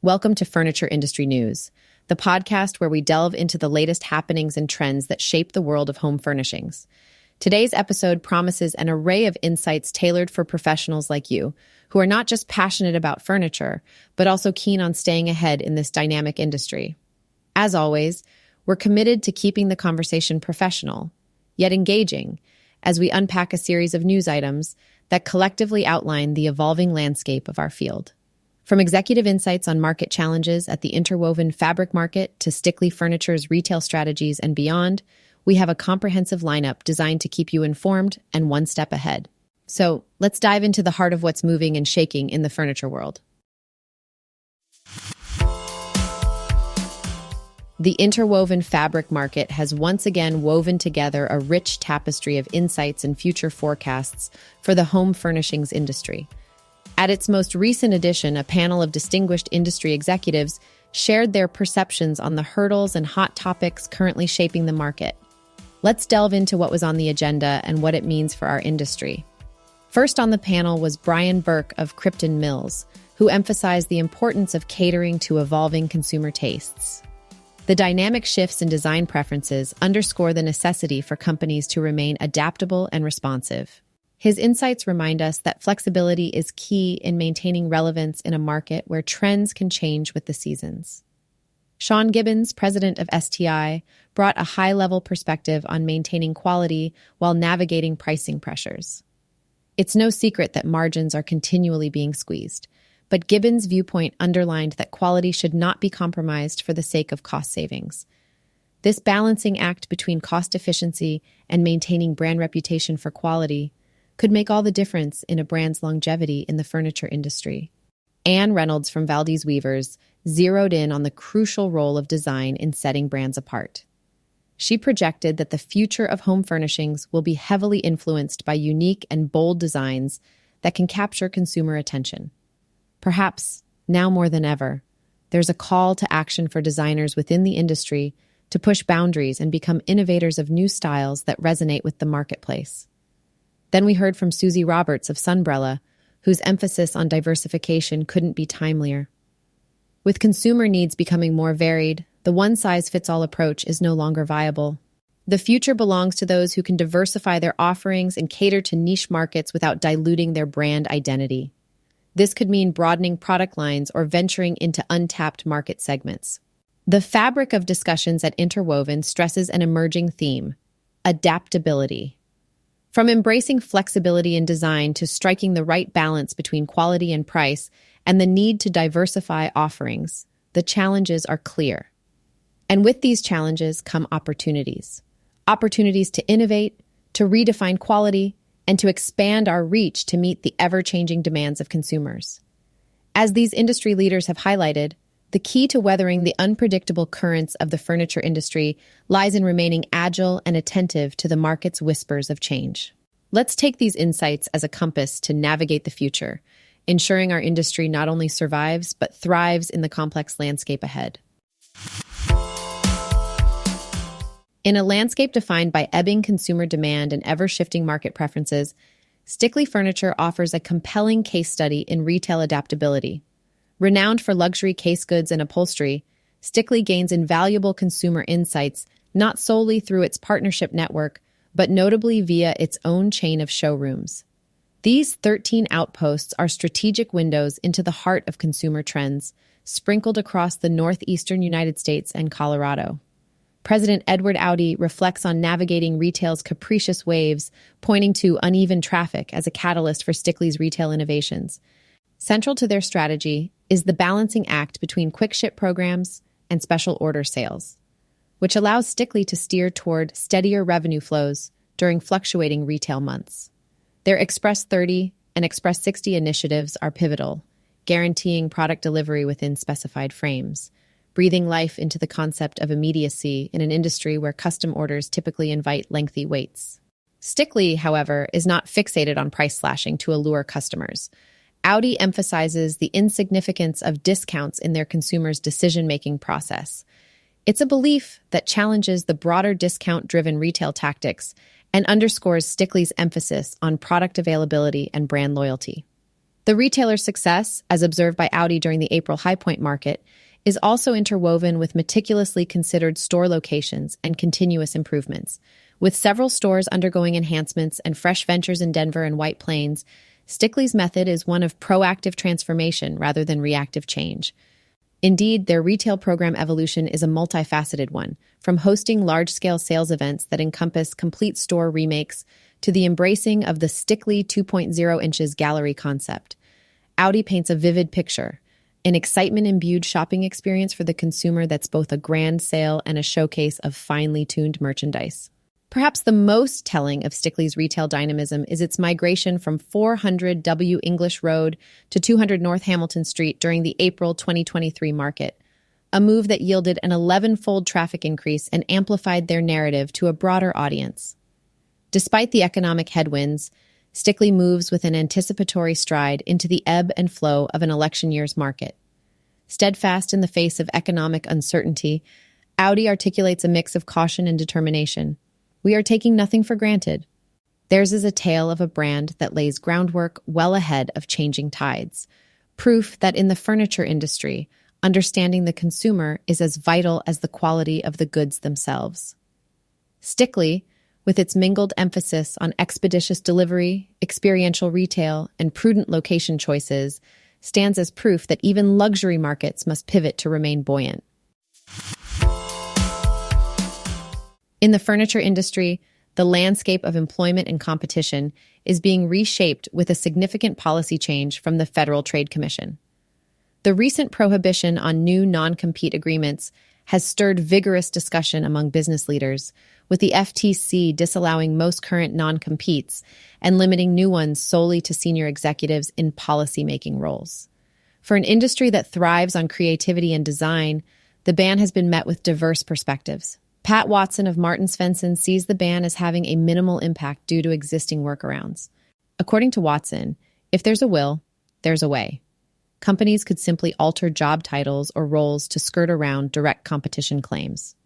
Welcome to Furniture Industry News, the podcast where we delve into the latest happenings and trends that shape the world of home furnishings. Today's episode promises an array of insights tailored for professionals like you, who are not just passionate about furniture, but also keen on staying ahead in this dynamic industry. As always, we're committed to keeping the conversation professional, yet engaging, as we unpack a series of news items that collectively outline the evolving landscape of our field. From executive insights on market challenges at the Interwoven fabric market to Stickley Furniture's retail strategies and beyond, we have a comprehensive lineup designed to keep you informed and one step ahead. So, let's dive into the heart of what's moving and shaking in the furniture world. The interwoven fabric market has once again woven together a rich tapestry of insights and future forecasts for the home furnishings industry. At its most recent edition, a panel of distinguished industry executives shared their perceptions on the hurdles and hot topics currently shaping the market. Let's delve into what was on the agenda and what it means for our industry. First on the panel was Burke of Crypton Mills, who emphasized the importance of catering to evolving consumer tastes. The dynamic shifts in design preferences underscore the necessity for companies to remain adaptable and responsive. His insights remind us that flexibility is key in maintaining relevance in a market where trends can change with the seasons. Gibbons, president of STI, brought a high-level perspective on maintaining quality while navigating pricing pressures. It's no secret that margins are continually being squeezed, but Gibbons' viewpoint underlined that quality should not be compromised for the sake of cost savings. This balancing act between cost efficiency and maintaining brand reputation for quality could make all the difference in a brand's longevity in the furniture industry. Reynolds from Valdese Weavers zeroed in on the crucial role of design in setting brands apart. She projected that the future of home furnishings will be heavily influenced by unique and bold designs that can capture consumer attention. Perhaps, now more than ever, there's a call to action for designers within the industry to push boundaries and become innovators of new styles that resonate with the marketplace. Then we heard from Suzie Roberts of Sunbrella, whose emphasis on diversification couldn't be timelier. With consumer needs becoming more varied, the one-size-fits-all approach is no longer viable. The future belongs to those who can diversify their offerings and cater to niche markets without diluting their brand identity. This could mean broadening product lines or venturing into untapped market segments. The fabric of discussions at Interwoven stresses an emerging theme: adaptability. From embracing flexibility in design to striking the right balance between quality and price and the need to diversify offerings, the challenges are clear. And with these challenges come opportunities. Opportunities to innovate, to redefine quality, and to expand our reach to meet the ever-changing demands of consumers. As these industry leaders have highlighted, the key to weathering the unpredictable currents of the furniture industry lies in remaining agile and attentive to the market's whispers of change. Let's take these insights as a compass to navigate the future, ensuring our industry not only survives but thrives in the complex landscape ahead. In a landscape defined by ebbing consumer demand and ever-shifting market preferences, Stickley Furniture offers a compelling case study in retail adaptability. Renowned for luxury case goods and upholstery, Stickley gains invaluable consumer insights not solely through its partnership network, but notably via its own chain of showrooms. These 13 outposts are strategic windows into the heart of consumer trends, sprinkled across the northeastern United States and Colorado. President Edward Audi reflects on navigating retail's capricious waves, pointing to uneven traffic as a catalyst for Stickley's retail innovations. Central to their strategy is the balancing act between quick ship programs and special order sales, which allows Stickley to steer toward steadier revenue flows during fluctuating retail months. Their Express 30 and Express 60 initiatives are pivotal, guaranteeing product delivery within specified frames, breathing life into the concept of immediacy in an industry where custom orders typically invite lengthy waits. Stickley, however, is not fixated on price slashing to allure customers. Audi emphasizes the insignificance of discounts in their consumers' decision-making process. It's a belief that challenges the broader discount-driven retail tactics and underscores Stickley's emphasis on product availability and brand loyalty. The retailer's success, as observed by Audi during the April High Point market, is also interwoven with meticulously considered store locations and continuous improvements. With several stores undergoing enhancements and fresh ventures in Denver and White Plains, Stickley's method is one of proactive transformation rather than reactive change. Indeed, their retail program evolution is a multifaceted one, from hosting large-scale sales events that encompass complete store remakes to the embracing of the Stickley 2.0 inches gallery concept. Audi paints a vivid picture, an excitement-imbued shopping experience for the consumer that's both a grand sale and a showcase of finely tuned merchandise. Perhaps the most telling of Stickley's retail dynamism is its migration from 400 W English Road to 200 North Hamilton Street during the April 2023 market, a move that yielded an 11-fold traffic increase and amplified their narrative to a broader audience. Despite the economic headwinds, Stickley moves with an anticipatory stride into the ebb and flow of an election year's market. Steadfast in the face of economic uncertainty, Audi articulates a mix of caution and determination. We are taking nothing for granted. Theirs is a tale of a brand that lays groundwork well ahead of changing tides, proof that in the furniture industry, understanding the consumer is as vital as the quality of the goods themselves. Stickley, with its mingled emphasis on expeditious delivery, experiential retail, and prudent location choices, stands as proof that even luxury markets must pivot to remain buoyant. In the furniture industry, the landscape of employment and competition is being reshaped with a significant policy change from the Federal Trade Commission. The recent prohibition on new non-compete agreements has stirred vigorous discussion among business leaders, with the FTC disallowing most current non-competes and limiting new ones solely to senior executives in policy-making roles. For an industry that thrives on creativity and design, the ban has been met with diverse perspectives. Pat Watson of Martin Svensson sees the ban as having a minimal impact due to existing workarounds. According to Watson, if there's a will, there's a way. Companies could simply alter job titles or roles to skirt around direct competition claims.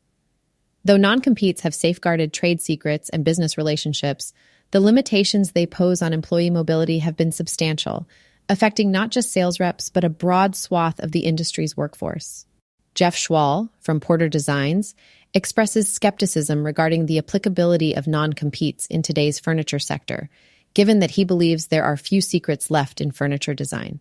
Though non-competes have safeguarded trade secrets and business relationships, the limitations they pose on employee mobility have been substantial, affecting not just sales reps, but a broad swath of the industry's workforce. Jeff Schwal, from Porter Designs, expresses skepticism regarding the applicability of non-competes in today's furniture sector, given that he believes there are few secrets left in furniture design.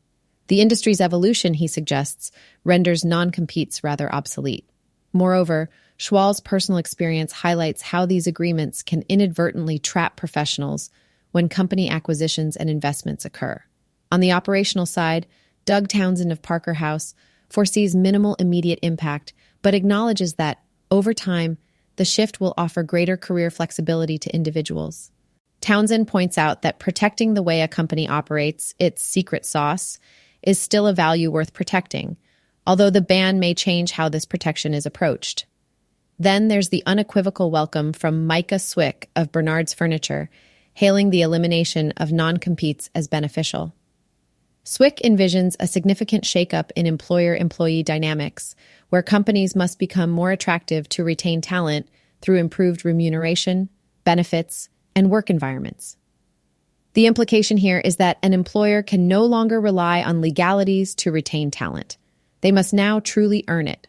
The industry's evolution, he suggests, renders non-competes rather obsolete. Moreover, Schwal's personal experience highlights how these agreements can inadvertently trap professionals when company acquisitions and investments occur. On the operational side, Doug Townsend of Parker House foresees minimal immediate impact, but acknowledges that, over time, the shift will offer greater career flexibility to individuals. Townsend points out that protecting the way a company operates, its secret sauce, is still a value worth protecting, although the ban may change how this protection is approached. Then there's the unequivocal welcome from Micah Swick of Bernard's Furniture, hailing the elimination of non-competes as beneficial. Swick envisions a significant shakeup in employer-employee dynamics, where companies must become more attractive to retain talent through improved remuneration, benefits, and work environments. The implication here is that an employer can no longer rely on legalities to retain talent. They must now truly earn it.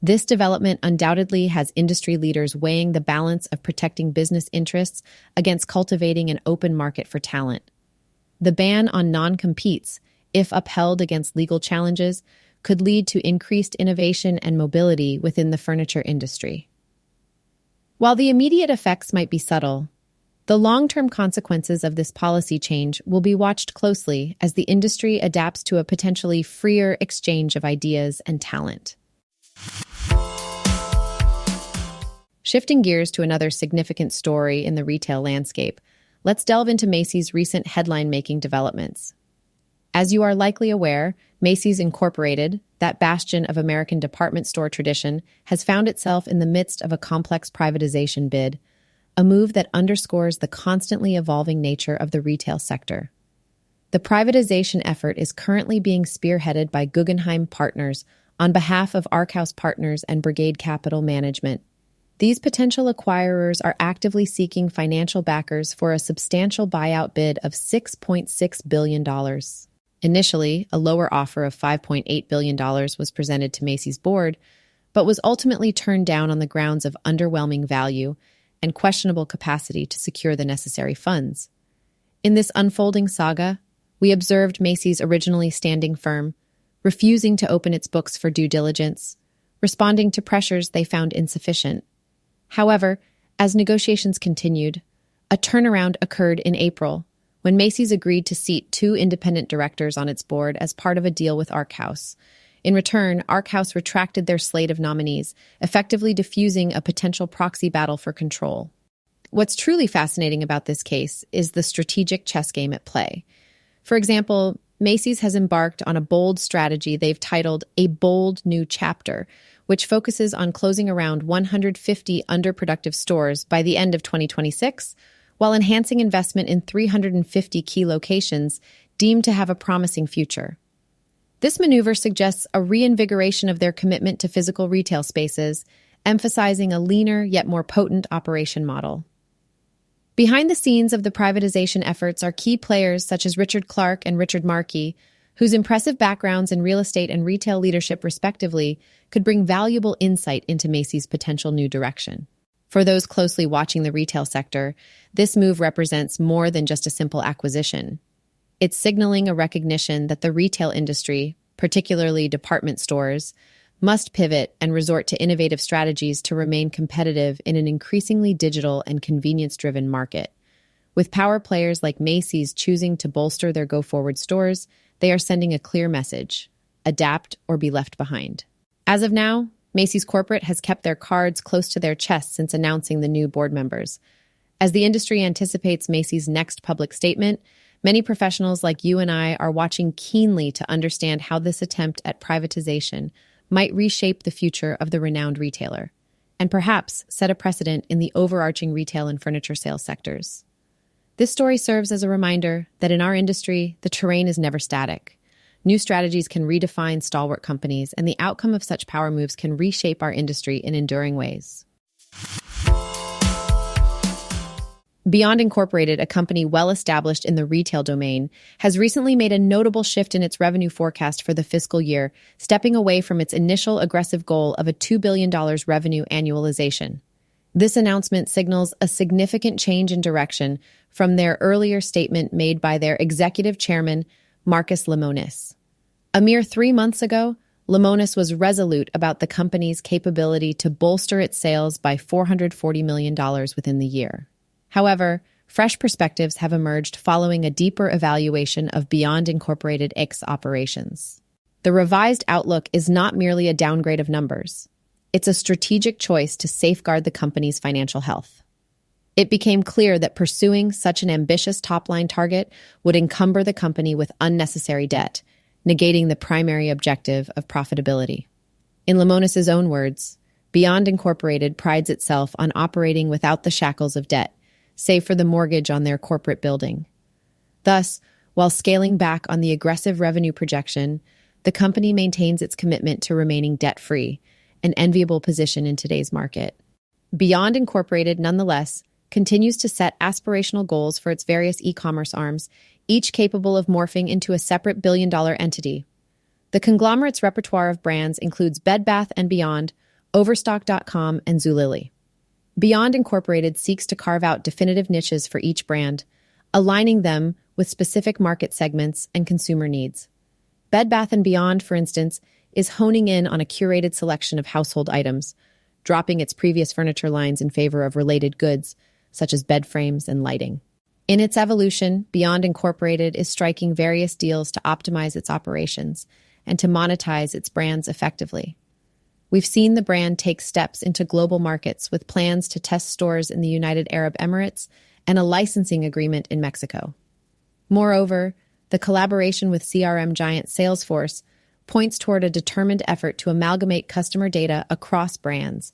This development undoubtedly has industry leaders weighing the balance of protecting business interests against cultivating an open market for talent. The ban on non-competes, if upheld against legal challenges, could lead to increased innovation and mobility within the furniture industry. While the immediate effects might be subtle, the long-term consequences of this policy change will be watched closely as the industry adapts to a potentially freer exchange of ideas and talent. Shifting gears to another significant story in the retail landscape, let's delve into Macy's recent headline-making developments. As you are likely aware, Macy's Incorporated, that bastion of American department store tradition, has found itself in the midst of a complex privatization bid, a move that underscores the constantly evolving nature of the retail sector. The privatization effort is currently being spearheaded by Guggenheim Partners on behalf of Arkhouse Partners and Brigade Capital Management. These potential acquirers are actively seeking financial backers for a substantial buyout bid of $6.6 billion. Initially, a lower offer of $5.8 billion was presented to Macy's board, but was ultimately turned down on the grounds of underwhelming value and questionable capacity to secure the necessary funds. In this unfolding saga, we observed Macy's originally standing firm, refusing to open its books for due diligence, responding to pressures they found insufficient. However, as negotiations continued, a turnaround occurred in April, when Macy's agreed to seat 2 independent directors on its board as part of a deal with Arkhouse. In return, Arkhouse retracted their slate of nominees, effectively diffusing a potential proxy battle for control. What's truly fascinating about this case is the strategic chess game at play. For example, Macy's has embarked on a bold strategy they've titled A Bold New Chapter, which focuses on closing around 150 underproductive stores by the end of 2026, while enhancing investment in 350 key locations deemed to have a promising future. This maneuver suggests a reinvigoration of their commitment to physical retail spaces, emphasizing a leaner yet more potent operation model. Behind the scenes of the privatization efforts are key players such as Richard Clark and Richard Markey, whose impressive backgrounds in real estate and retail leadership respectively could bring valuable insight into Macy's potential new direction. For those closely watching the retail sector, this move represents more than just a simple acquisition. It's signaling a recognition that the retail industry, particularly department stores, must pivot and resort to innovative strategies to remain competitive in an increasingly digital and convenience-driven market. With power players like Macy's choosing to bolster their go-forward stores, they are sending a clear message: adapt or be left behind. As of now, Macy's corporate has kept their cards close to their chest since announcing the new board members. As the industry anticipates Macy's next public statement, many professionals like you and I are watching keenly to understand how this attempt at privatization might reshape the future of the renowned retailer, and perhaps set a precedent in the overarching retail and furniture sales sectors. This story serves as a reminder that in our industry, the terrain is never static. New strategies can redefine stalwart companies, and the outcome of such power moves can reshape our industry in enduring ways. Beyond Incorporated, a company well established in the retail domain, has recently made a notable shift in its revenue forecast for the fiscal year, stepping away from its initial aggressive goal of a $2 billion revenue annualization. This announcement signals a significant change in direction from their earlier statement made by their executive chairman, Marcus Lemonis. A mere 3 months ago, Lemonis was resolute about the company's capability to bolster its sales by $440 million within the year. However, fresh perspectives have emerged following a deeper evaluation of Beyond Incorporated Inc.'s operations. The revised outlook is not merely a downgrade of numbers. It's a strategic choice to safeguard the company's financial health. It became clear that pursuing such an ambitious top-line target would encumber the company with unnecessary debt, negating the primary objective of profitability. In Lemonis' own words, Beyond Incorporated prides itself on operating without the shackles of debt, save for the mortgage on their corporate building. Thus, while scaling back on the aggressive revenue projection, the company maintains its commitment to remaining debt-free, an enviable position in today's market. Beyond Incorporated, nonetheless, continues to set aspirational goals for its various e-commerce arms, each capable of morphing into a separate billion-dollar entity. The conglomerate's repertoire of brands includes Bed Bath & Beyond, Overstock.com, and Zulily. Beyond Incorporated seeks to carve out definitive niches for each brand, aligning them with specific market segments and consumer needs. Bed Bath & Beyond, for instance, is honing in on a curated selection of household items, dropping its previous furniture lines in favor of related goods, such as bed frames and lighting. In its evolution, Beyond Incorporated is striking various deals to optimize its operations and to monetize its brands effectively. We've seen the brand take steps into global markets with plans to test stores in the United Arab Emirates and a licensing agreement in Mexico. Moreover, the collaboration with CRM giant Salesforce points toward a determined effort to amalgamate customer data across brands,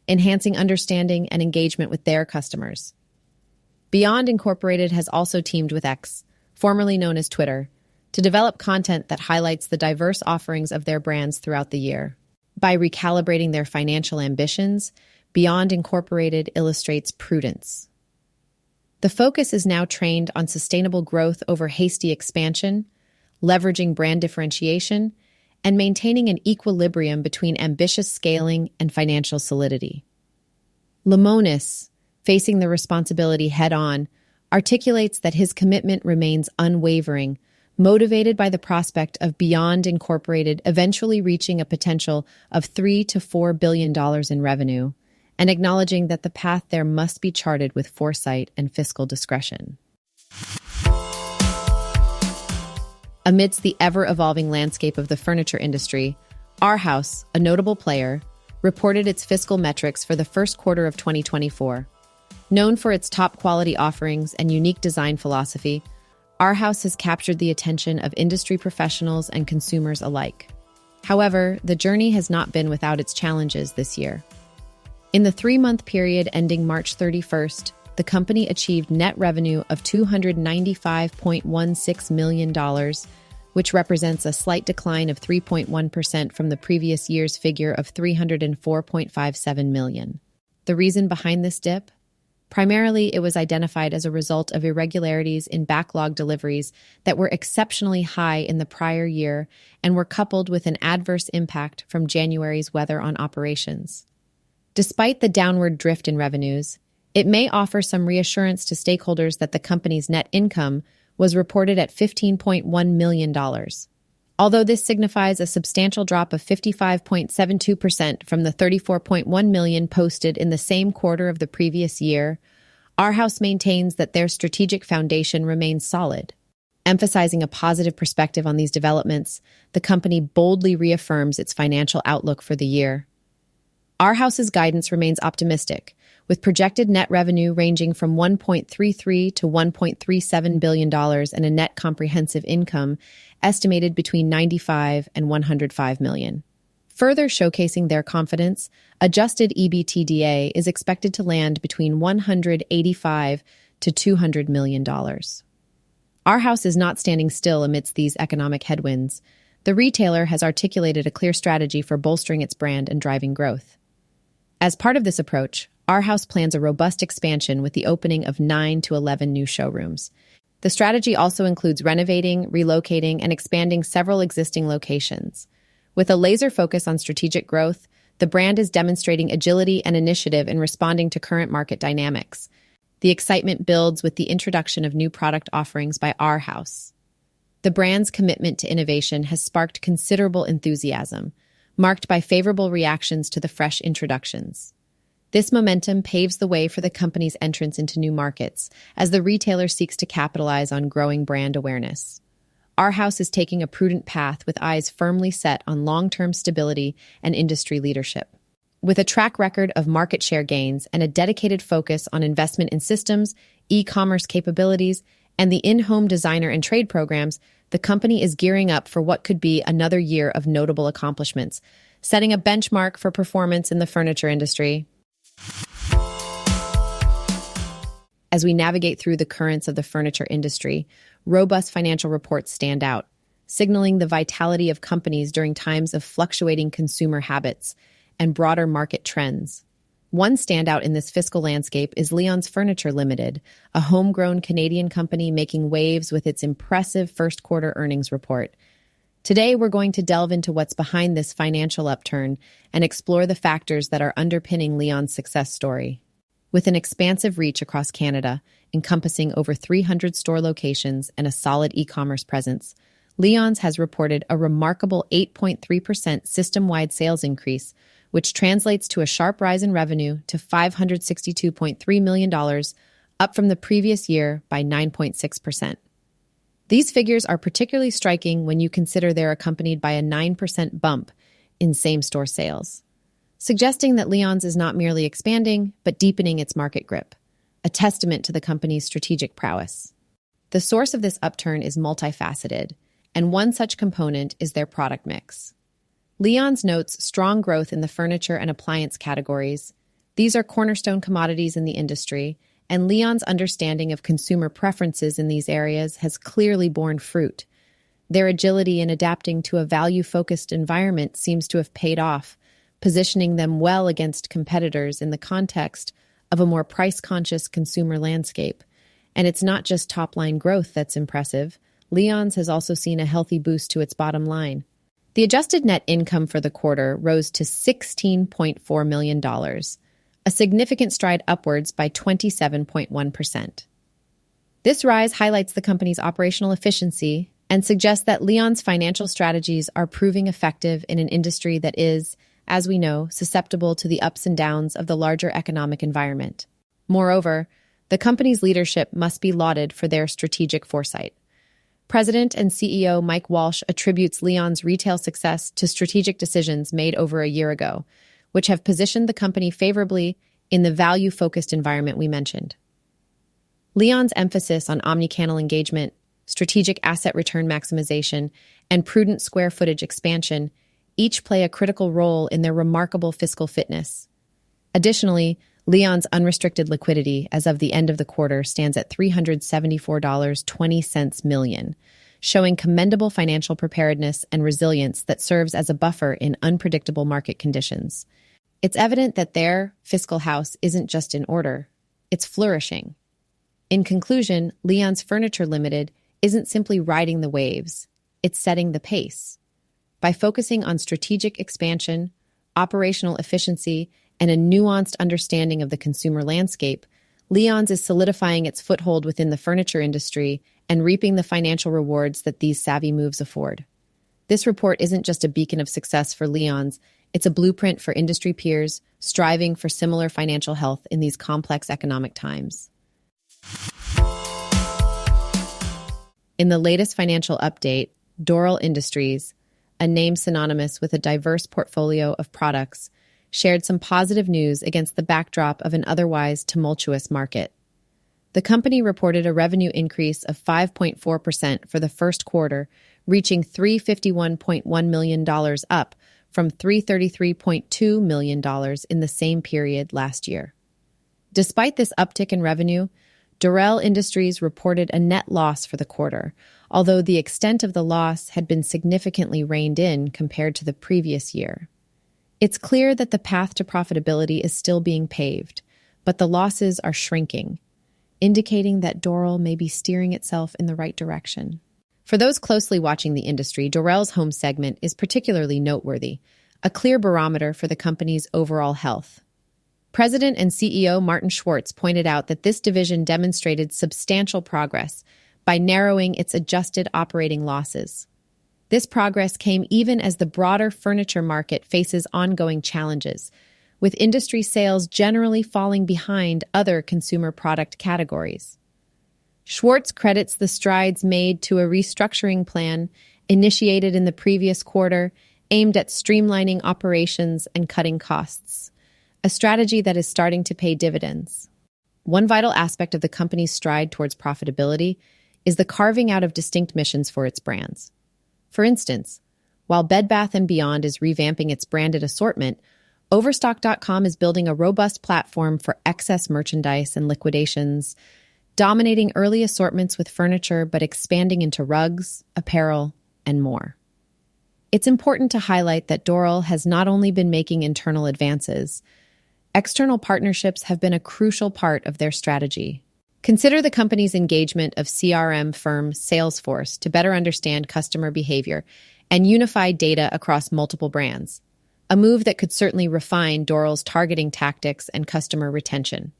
enhancing understanding and engagement with their customers. Beyond Incorporated has also teamed with X, formerly known as Twitter, to develop content that highlights the diverse offerings of their brands throughout the year. By recalibrating their financial ambitions, Beyond Incorporated illustrates prudence. The focus is now trained on sustainable growth over hasty expansion, leveraging brand differentiation, and maintaining an equilibrium between ambitious scaling and financial solidity. Lemonis, facing the responsibility head-on, articulates that his commitment remains unwavering, motivated by the prospect of Beyond Incorporated eventually reaching a potential of $3 to $4 billion in revenue, and acknowledging that the path there must be charted with foresight and fiscal discretion. Amidst the ever-evolving landscape of the furniture industry, Arhaus, a notable player, reported its fiscal metrics for the first quarter of 2024. Known for its top-quality offerings and unique design philosophy, Arhaus has captured the attention of industry professionals and consumers alike. However, the journey has not been without its challenges this year. In the three-month period ending March 31st, the company achieved net revenue of $295.16 million, which represents a slight decline of 3.1% from the previous year's figure of $304.57 million. The reason behind this dip? Primarily, it was identified as a result of irregularities in backlog deliveries that were exceptionally high in the prior year and were coupled with an adverse impact from January's weather on operations. Despite the downward drift in revenues, it may offer some reassurance to stakeholders that the company's net income was reported at $15.1 million. Although this signifies a substantial drop of 55.72% from the $34.1 million posted in the same quarter of the previous year, Arhaus maintains that their strategic foundation remains solid. Emphasizing a positive perspective on these developments, the company boldly reaffirms its financial outlook for the year. Arhaus's guidance remains optimistic, with projected net revenue ranging from $1.33 to $1.37 billion and a net comprehensive income estimated between $95 and $105 million. Further showcasing their confidence, adjusted EBITDA is expected to land between $185 to $200 million. Arhaus is not standing still amidst these economic headwinds. The retailer has articulated a clear strategy for bolstering its brand and driving growth. As part of this approach, Arhaus plans a robust expansion with the opening of 9 to 11 new showrooms. The strategy also includes renovating, relocating, and expanding several existing locations. With a laser focus on strategic growth, the brand is demonstrating agility and initiative in responding to current market dynamics. The excitement builds with the introduction of new product offerings by Arhaus. The brand's commitment to innovation has sparked considerable enthusiasm, marked by favorable reactions to the fresh introductions. This momentum paves the way for the company's entrance into new markets as the retailer seeks to capitalize on growing brand awareness. Arhaus is taking a prudent path with eyes firmly set on long-term stability and industry leadership. With a track record of market share gains and a dedicated focus on investment in systems, e-commerce capabilities, and the in-home designer and trade programs, the company is gearing up for what could be another year of notable accomplishments, setting a benchmark for performance in the furniture industry. As we navigate through the currents of the furniture industry, robust financial reports stand out, signaling the vitality of companies during times of fluctuating consumer habits and broader market trends. One standout in this fiscal landscape is Leon's Furniture Limited, a homegrown Canadian company making waves with its impressive first quarter earnings report. Today, we're going to delve into what's behind this financial upturn and explore the factors that are underpinning Leon's success story. With an expansive reach across Canada, encompassing over 300 store locations and a solid e-commerce presence, Leon's has reported a remarkable 8.3% system-wide sales increase, which translates to a sharp rise in revenue to $562.3 million, up from the previous year by 9.6%. These figures are particularly striking when you consider they're accompanied by a 9% bump in same-store sales, suggesting that Leon's is not merely expanding, but deepening its market grip, a testament to the company's strategic prowess. The source of this upturn is multifaceted, and one such component is their product mix. Leon's notes strong growth in the furniture and appliance categories. These are cornerstone commodities in the industry, and Leon's understanding of consumer preferences in these areas has clearly borne fruit. Their agility in adapting to a value-focused environment seems to have paid off, positioning them well against competitors in the context of a more price-conscious consumer landscape. And it's not just top-line growth that's impressive. Leon's has also seen a healthy boost to its bottom line. The adjusted net income for the quarter rose to $16.4 million, a significant stride upwards by 27.1%. This rise highlights the company's operational efficiency and suggests that Leon's financial strategies are proving effective in an industry that is, as we know, susceptible to the ups and downs of the larger economic environment. Moreover, the company's leadership must be lauded for their strategic foresight. President and CEO Mike Walsh attributes Leon's retail success to strategic decisions made over a year ago, which have positioned the company favorably in the value-focused environment we mentioned. Leon's emphasis on omnichannel engagement, strategic asset return maximization, and prudent square footage expansion each play a critical role in their remarkable fiscal fitness. Additionally, Leon's unrestricted liquidity as of the end of the quarter stands at $374.20 million, showing commendable financial preparedness and resilience that serves as a buffer in unpredictable market conditions. It's evident that their fiscal house isn't just in order, it's flourishing. In conclusion, Leon's Furniture Limited isn't simply riding the waves, it's setting the pace. By focusing on strategic expansion, operational efficiency, and a nuanced understanding of the consumer landscape, Leon's is solidifying its foothold within the furniture industry and reaping the financial rewards that these savvy moves afford. This report isn't just a beacon of success for Leon's, it's a blueprint for industry peers striving for similar financial health in these complex economic times. In the latest financial update, Doral Industries, a name synonymous with a diverse portfolio of products, shared some positive news against the backdrop of an otherwise tumultuous market. The company reported a revenue increase of 5.4% for the first quarter, reaching $351.1 million, up from $333.2 million in the same period last year. Despite this uptick in revenue, Doral Industries reported a net loss for the quarter, although the extent of the loss had been significantly reined in compared to the previous year. It's clear that the path to profitability is still being paved, but the losses are shrinking, indicating that Doral may be steering itself in the right direction. For those closely watching the industry, Doral's home segment is particularly noteworthy, a clear barometer for the company's overall health. President and CEO Martin Schwartz pointed out that this division demonstrated substantial progress by narrowing its adjusted operating losses. This progress came even as the broader furniture market faces ongoing challenges, with industry sales generally falling behind other consumer product categories. Schwartz credits the strides made to a restructuring plan initiated in the previous quarter aimed at streamlining operations and cutting costs, a strategy that is starting to pay dividends. One vital aspect of the company's stride towards profitability is the carving out of distinct missions for its brands. For instance, while Bed Bath & Beyond is revamping its branded assortment, Overstock.com is building a robust platform for excess merchandise and liquidations, dominating early assortments with furniture but expanding into rugs, apparel, and more. It's important to highlight that Doral has not only been making internal advances, external partnerships have been a crucial part of their strategy. Consider the company's engagement of CRM firm Salesforce to better understand customer behavior and unify data across multiple brands, a move that could certainly refine Doral's targeting tactics and customer retention.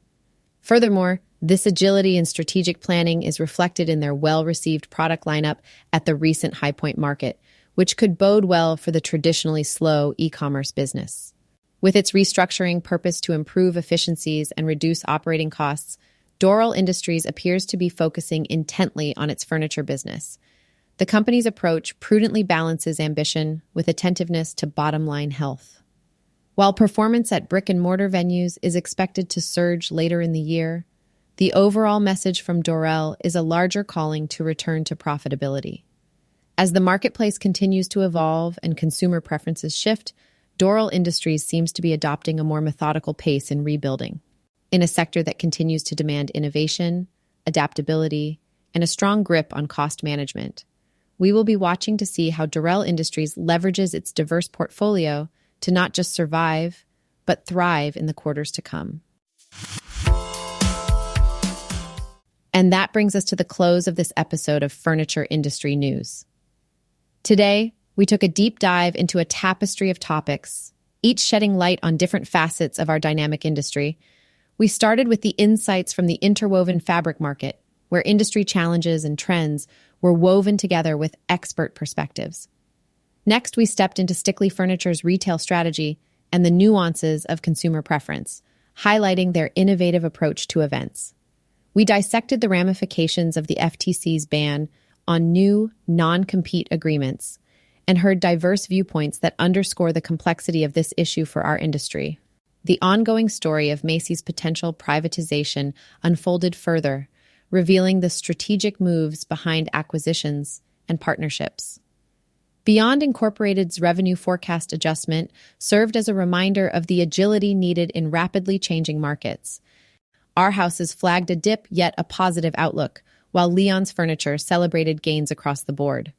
Furthermore, this agility in strategic planning is reflected in their well-received product lineup at the recent High Point Market, which could bode well for the traditionally slow e-commerce business. With its restructuring purpose to improve efficiencies and reduce operating costs, Doral Industries appears to be focusing intently on its furniture business. The company's approach prudently balances ambition with attentiveness to bottom-line health. While performance at brick-and-mortar venues is expected to surge later in the year, the overall message from Doral is a larger calling to return to profitability. As the marketplace continues to evolve and consumer preferences shift, Doral Industries seems to be adopting a more methodical pace in rebuilding. In a sector that continues to demand innovation, adaptability, and a strong grip on cost management, we will be watching to see how Doral Industries leverages its diverse portfolio to not just survive, but thrive in the quarters to come. And that brings us to the close of this episode of Furniture Industry News. Today, we took a deep dive into a tapestry of topics, each shedding light on different facets of our dynamic industry. We started with the insights from the interwoven fabric market, where industry challenges and trends were woven together with expert perspectives. Next, we stepped into Stickley Furniture's retail strategy and the nuances of consumer preference, highlighting their innovative approach to events. We dissected the ramifications of the FTC's ban on new non-compete agreements and heard diverse viewpoints that underscore the complexity of this issue for our industry. The ongoing story of Macy's potential privatization unfolded further, revealing the strategic moves behind acquisitions and partnerships. Beyond Incorporated's revenue forecast adjustment served as a reminder of the agility needed in rapidly changing markets. Our houses flagged a dip yet a positive outlook, while Leon's Furniture celebrated gains across the board.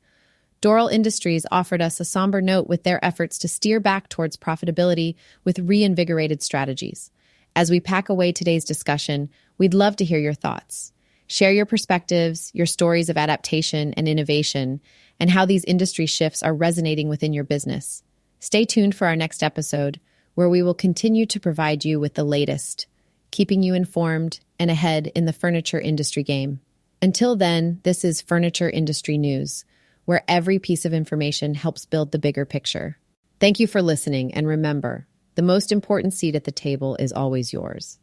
Doral Industries offered us a somber note with their efforts to steer back towards profitability with reinvigorated strategies. As we pack away today's discussion, we'd love to hear your thoughts. Share your perspectives, your stories of adaptation and innovation, and how these industry shifts are resonating within your business. Stay tuned for our next episode, where we will continue to provide you with the latest, keeping you informed and ahead in the furniture industry game. Until then, this is Furniture Industry News, where every piece of information helps build the bigger picture. Thank you for listening, and remember, the most important seat at the table is always yours.